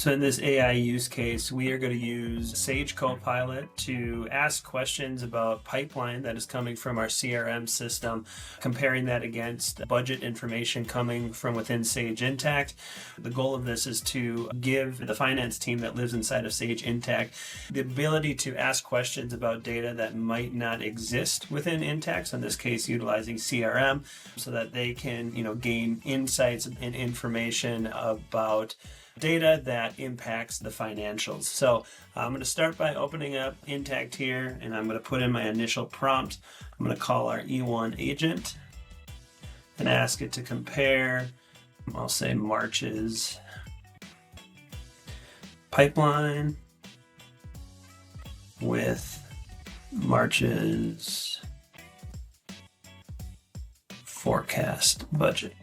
So in this AI use case, we are going to use Sage Copilot to ask questions about pipeline that is coming from our CRM system, comparing that against budget information coming from within Sage Intacct. The goal of this is to give the finance team that lives inside of Sage Intacct the ability to ask questions about data that might not exist within Intacct, so in this case utilizing CRM, so that they can gain insights and information about data that impacts the financials. So I'm going to start by opening up Intacct here, and I'm going to put in my initial prompt. I'm going to call our E1 agent and ask it to compare, I'll say March's pipeline with March's forecast budget.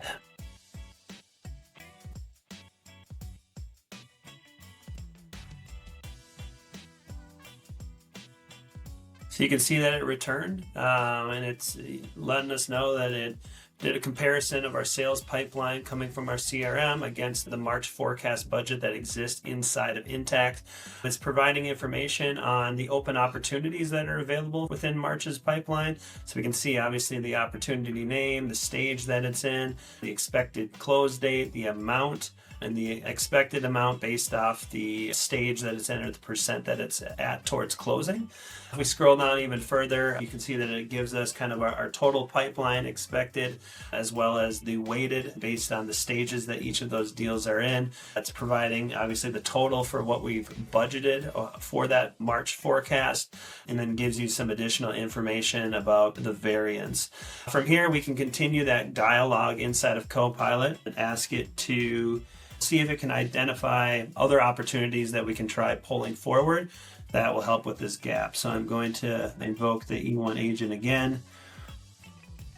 So you can see that it returned, and it's letting us know that it did a comparison of our sales pipeline coming from our CRM against the March forecast budget that exists inside of Intacct. It's providing information on the open opportunities that are available within March's pipeline. So we can see obviously the opportunity name, the stage that it's in, the expected close date, the amount, and the expected amount based off the stage that it's in or the percent that it's at towards closing. If we scroll down even further, you can see that it gives us kind of our total pipeline expected, as well as the weighted based on the stages that each of those deals are in. That's providing obviously the total for what we've budgeted for that March forecast, and then gives you some additional information about the variance. From here, we can continue that dialogue inside of Copilot and ask it to see if it can identify other opportunities that we can try pulling forward that will help with this gap. So I'm going to invoke the E1 agent again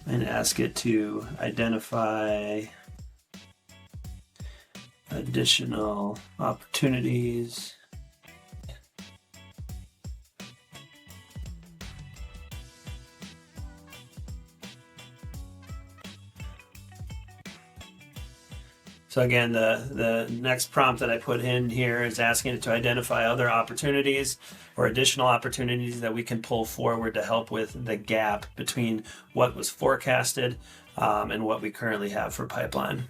and ask it to identify additional opportunities So again, the next prompt that I put in here is asking it to identify other opportunities or additional opportunities that we can pull forward to help with the gap between what was forecasted and what we currently have for pipeline.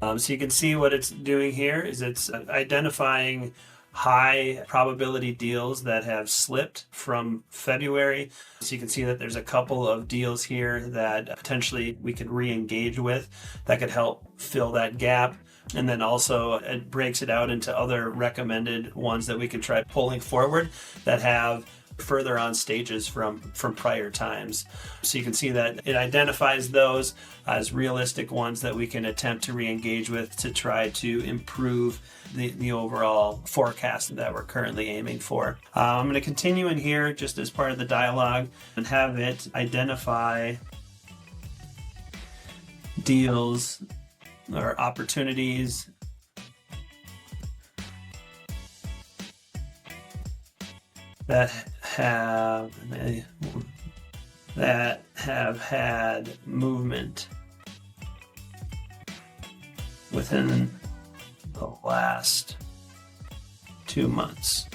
So you can see what it's doing here is it's identifying high probability deals that have slipped from February. So you can see that there's a couple of deals here that potentially we could re-engage with that could help fill that gap. And then also it breaks it out into other recommended ones that we could try pulling forward that have further on stages from prior times. So you can see that it identifies those as realistic ones that we can attempt to re-engage with to try to improve the overall forecast that we're currently aiming for. I'm going to continue in here just as part of the dialogue and have it identify deals or opportunities that have had movement within the last 2 months.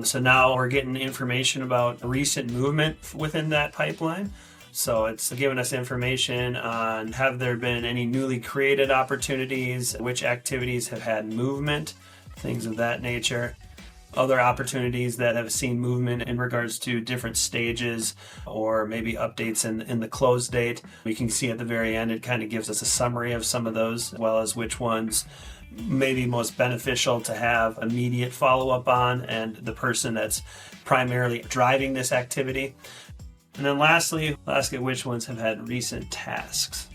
So now we're getting information about recent movement within that pipeline. So it's giving us information on have there been any newly created opportunities, which activities have had movement, things of that nature. Other opportunities that have seen movement in regards to different stages or maybe updates in the close date. We can see at the very end, it kind of gives us a summary of some of those, as well as which ones may be most beneficial to have immediate follow-up on and the person that's primarily driving this activity. And then lastly, we'll ask it which ones have had recent tasks.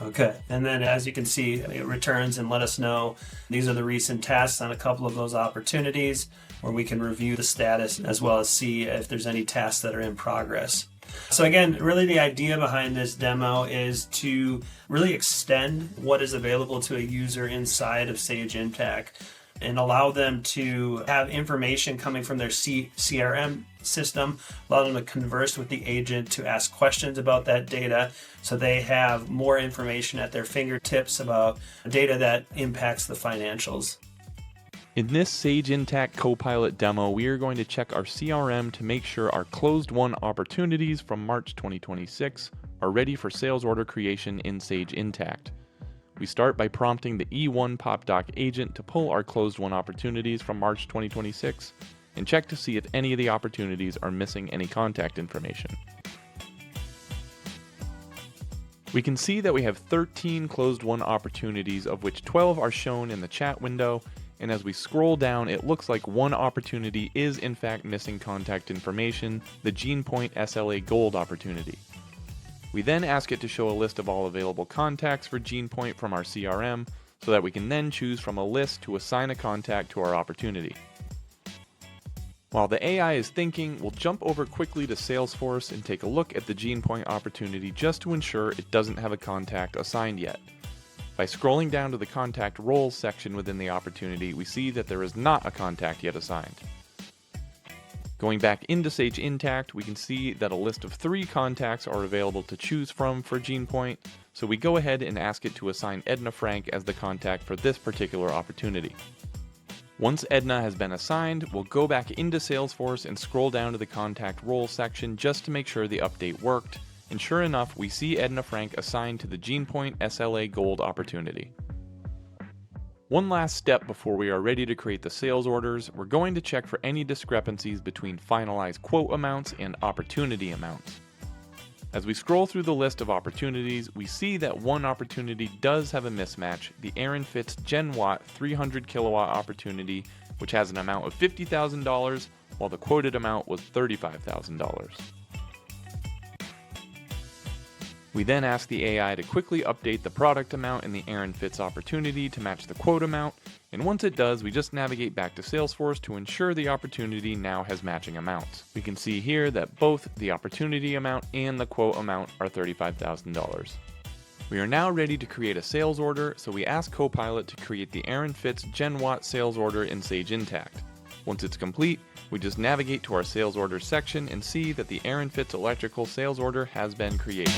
Okay, and then as you can see, it returns and let us know these are the recent tasks on a couple of those opportunities where we can review the status as well as see if there's any tasks that are in progress. So again, really the idea behind this demo is to really extend what is available to a user inside of Sage Intacct and allow them to have information coming from their CRM system, allow them to converse with the agent, to ask questions about that data, so they have more information at their fingertips about data that impacts the financials. In this Sage Intacct Copilot demo, we are going to check our CRM to make sure our closed-won opportunities from March 2026 are ready for sales order creation in Sage Intacct. We start by prompting the E1 PopDoc agent to pull our closed-won opportunities from March 2026 and check to see if any of the opportunities are missing any contact information. We can see that we have 13 closed-won opportunities, of which 12 are shown in the chat window, and as we scroll down, it looks like one opportunity is in fact missing contact information, the GenePoint SLA Gold opportunity. We then ask it to show a list of all available contacts for GenePoint from our CRM, so that we can then choose from a list to assign a contact to our opportunity. While the AI is thinking, we'll jump over quickly to Salesforce and take a look at the GenePoint opportunity just to ensure it doesn't have a contact assigned yet. By scrolling down to the contact roles section within the opportunity, we see that there is not a contact yet assigned. Going back into Sage Intacct, we can see that a list of 3 contacts are available to choose from for GenePoint, so we go ahead and ask it to assign Edna Frank as the contact for this particular opportunity. Once Edna has been assigned, we'll go back into Salesforce and scroll down to the contact role section just to make sure the update worked, and sure enough, we see Edna Frank assigned to the GenePoint SLA Gold opportunity. One last step before we are ready to create the sales orders, we're going to check for any discrepancies between finalized quote amounts and opportunity amounts. As we scroll through the list of opportunities, we see that one opportunity does have a mismatch, the Aaron Fitz Gen Watt 300 kilowatt opportunity, which has an amount of $50,000, while the quoted amount was $35,000. We then ask the AI to quickly update the product amount in the Aaron Fitz opportunity to match the quote amount, and once it does, we just navigate back to Salesforce to ensure the opportunity now has matching amounts. We can see here that both the opportunity amount and the quote amount are $35,000. We are now ready to create a sales order, so we ask Copilot to create the Aaron Fitz Gen Watt sales order in Sage Intacct. Once it's complete, we just navigate to our sales orders section and see that the Aaron Fitz electrical sales order has been created.